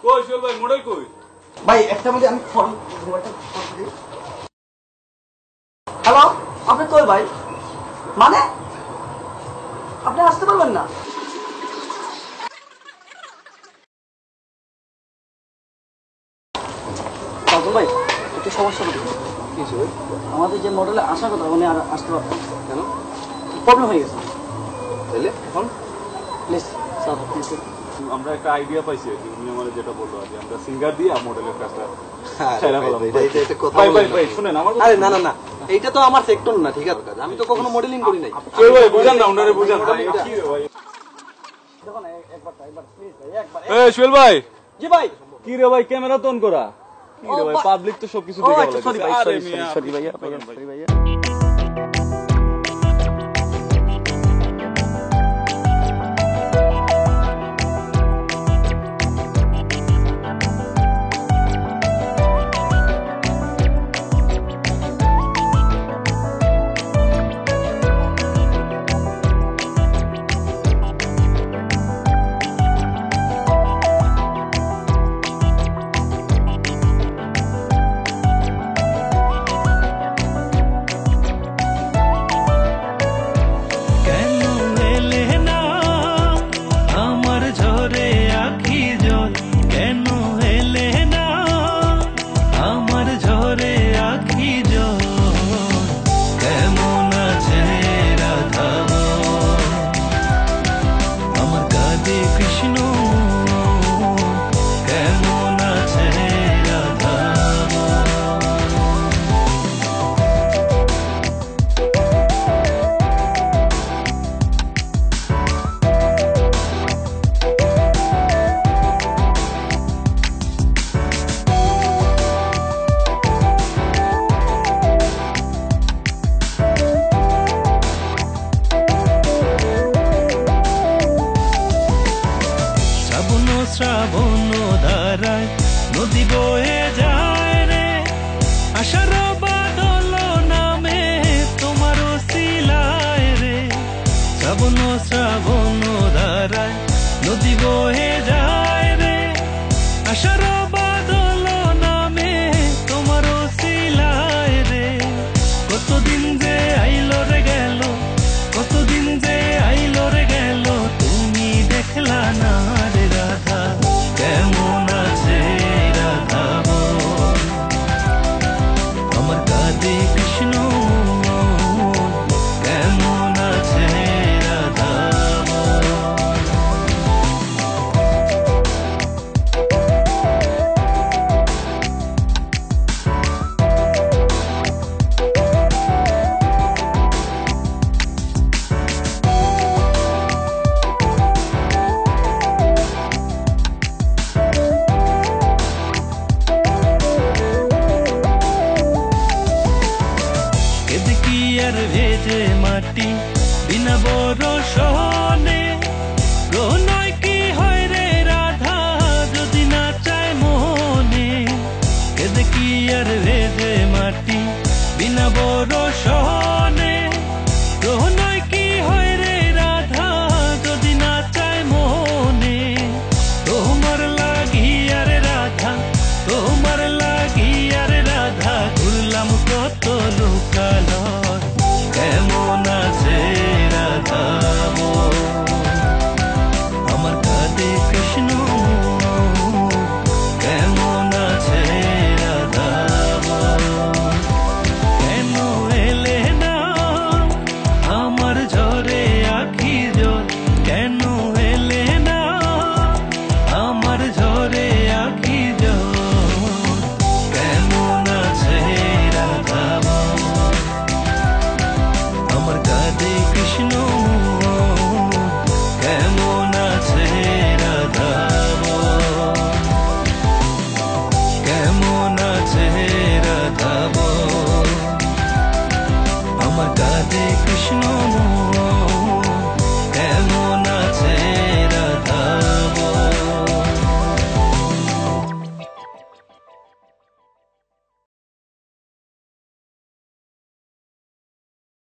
কই চল ভাই মডেল কই ভাই একটা মধ্যে আমি ফোন হ্যালো আপনি কই ভাই মানে আপনি আসতে পারবেন না ভাই একটু সমস্যা হবে কিছু আমাদের যে মডেলে আসার কথা উনি আর আসতে পারবেন কেন প্রবলেম হয়ে গেছে তাহলে এখন প্লিজ স্যার আমরা একটা আইডিয়া পাইছি উনি আমাদের যেটা বললো আজ আমরা সিঙ্গার দিয়ে মডেলের কাজটা শুনেন আমার আরে না না না এইটা তো আমার সেক্টর না ঠিক আছে আমি তো কখনো মডেলিং করি নাই ভাই বুঝান না ওনারে বুঝান ভাই কি রে ভাই দেখুন একবার প্লিজ ভাই একবার এই সোহেল ভাই জি ভাই কি রে ভাই ক্যামেরা তো অন করা কি রে ভাই পাবলিক তো সবকিছু দেখে বলে সরি ভাই সরি ভাইয়া সরি ভাইয়া শ্রাবণ ধারায় নদী বয়ে যায় রে আশার বাদল নামে তোমার শিলায় রে শ্রাবণ ধারায় নদী বয়ে যায়